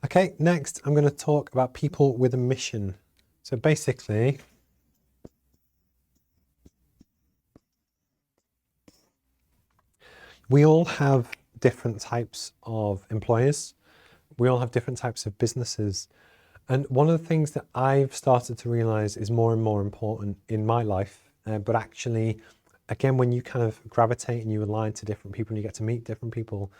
Okay, next I'm going to talk about people with a mission. So basically, we all have different types of employers. We all have different types of businesses. And one of the things that I've started to realize is more and more important in my life, but actually, again, when you kind of gravitate and you align to different people and you get to meet different people,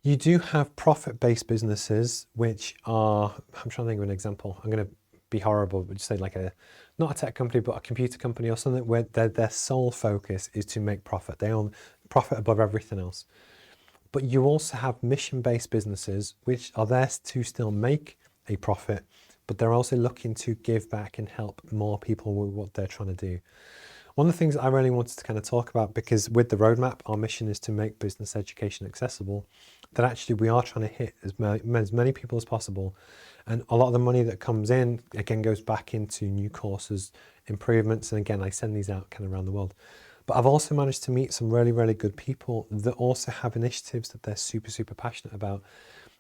you do have profit-based businesses, which are, I'm trying to think of an example. I'm going to be horrible, but just say like not a tech company, but a computer company or something where their sole focus is to make profit. They own profit above everything else. But you also have mission-based businesses, which are there to still make a profit, but they're also looking to give back and help more people with what they're trying to do. One of the things I really wanted to kind of talk about, because with the roadmap, our mission is to make business education accessible, that actually we are trying to hit as many people as possible. And a lot of the money that comes in, again, goes back into new courses, improvements. And again, I send these out kind of around the world. But I've also managed to meet some really, really good people that also have initiatives that they're super, super passionate about.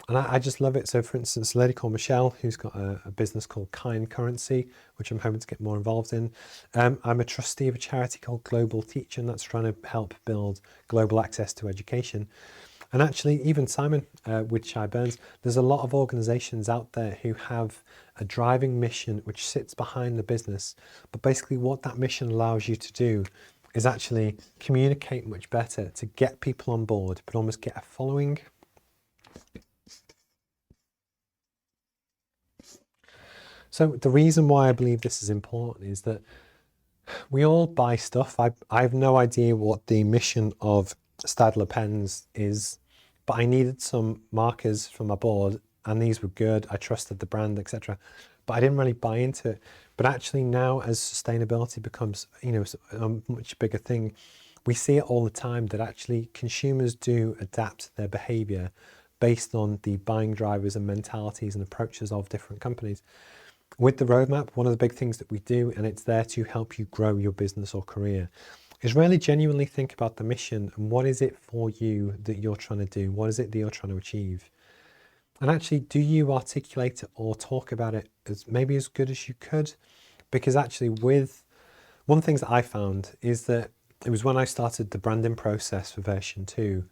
And I just love it. So for instance, a lady called Michelle, who's got a business called Kind Currency, which I'm hoping to get more involved in. I'm a trustee of a charity called Global Teach, and that's trying to help build global access to education. And actually, even Simon with Shy Burns, there's a lot of organizations out there who have a driving mission which sits behind the business. But basically what that mission allows you to do is actually communicate much better to get people on board, but almost get a following. So the reason why I believe this is important is that we all buy stuff. I have no idea what the mission of Stadler pens is, but I needed some markers for my board and these were good. I trusted the brand, etc. But I didn't really buy into it. But actually now as sustainability becomes, a much bigger thing, we see it all the time that actually consumers do adapt their behavior based on the buying drivers and mentalities and approaches of different companies. With the roadmap, one of the big things that we do, and it's there to help you grow your business or career, is really genuinely think about the mission and what is it for you that you're trying to do? What is it that you're trying to achieve? And actually, do you articulate it or talk about it maybe as good as you could? Because actually with one of the things that I found is that it was when I started the branding process for version 2,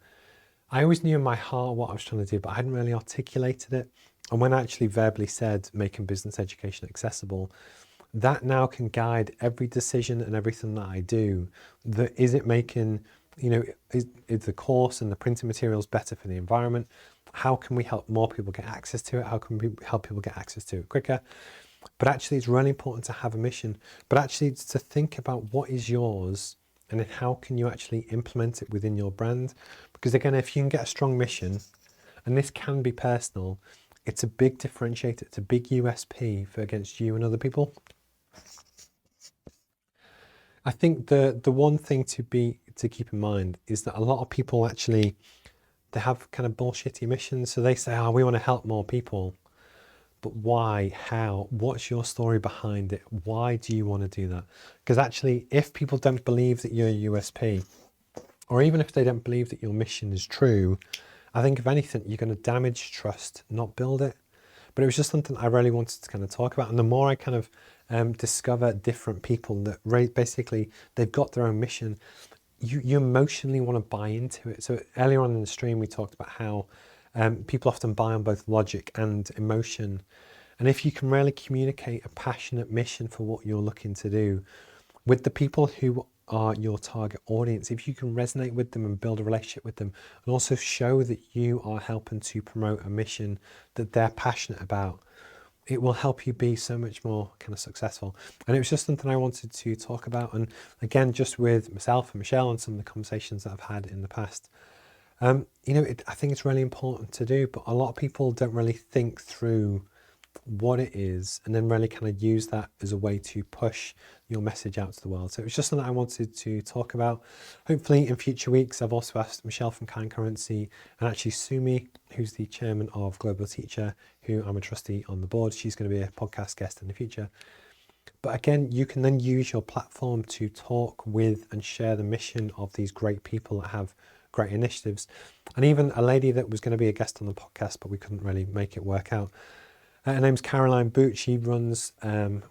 I always knew in my heart what I was trying to do, but I hadn't really articulated it. And when I actually verbally said making business education accessible, that now can guide every decision and everything that I do. That is it making, is the course and the printing materials better for the environment? How can we help more people get access to it? How can we help people get access to it quicker? But actually, it's really important to have a mission, but actually it's to think about what is yours and then how can you actually implement it within your brand? Because again, if you can get a strong mission, and this can be personal, it's a big differentiator, it's a big USP for against you and other people. I think the one thing to keep in mind is that a lot of people actually, they have kind of bullshitty missions. So they say, oh, we want to help more people. But why? How? What's your story behind it? Why do you want to do that? Because actually, if people don't believe that you're a USP, or even if they don't believe that your mission is true, I think if anything, you're going to damage trust, not build it. But it was just something I really wanted to kind of talk about. And the more I kind of discover different people that basically they've got their own mission, you emotionally want to buy into it. So earlier on in the stream, we talked about how people often buy on both logic and emotion. And if you can really communicate a passionate mission for what you're looking to do with the people who are your target audience, if you can resonate with them and build a relationship with them and also show that you are helping to promote a mission that they're passionate about, it will help you be so much more kind of successful. And it was just something I wanted to talk about. And again, just with myself and Michelle and some of the conversations that I've had in the past, I think it's really important to do, but a lot of people don't really think through what it is and then really kind of use that as a way to push your message out to the world. So it was just something I wanted to talk about. Hopefully in future weeks, I've also asked Michelle from Kind Currency and actually Sumi, who's the chairman of Global Teacher, who I'm a trustee on the board. She's going to be a podcast guest in the future. But again, you can then use your platform to talk with and share the mission of these great people that have great initiatives. And even a lady that was going to be a guest on the podcast, but we couldn't really make it work out. Her name's Caroline Boot. She runs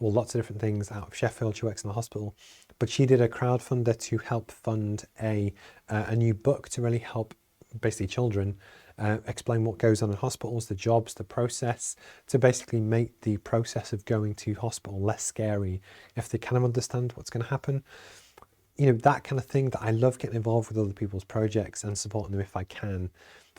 lots of different things out of Sheffield. She works in the hospital, but she did a crowdfunder to help fund a new book to really help basically children explain what goes on in hospitals, the jobs, the process, to basically make the process of going to hospital less scary if they kind of understand what's going to happen. You know, that kind of thing, that I love getting involved with other people's projects and supporting them if I can.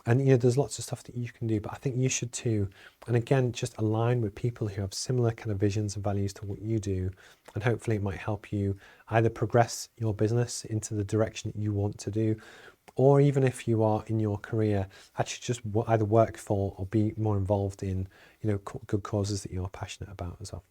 And, you know, there's lots of stuff that you can do, but I think you should too. And again, just align with people who have similar kind of visions and values to what you do. And hopefully it might help you either progress your business into the direction that you want to do, or even if you are in your career, actually just either work for or be more involved in, you know, good causes that you're passionate about as well.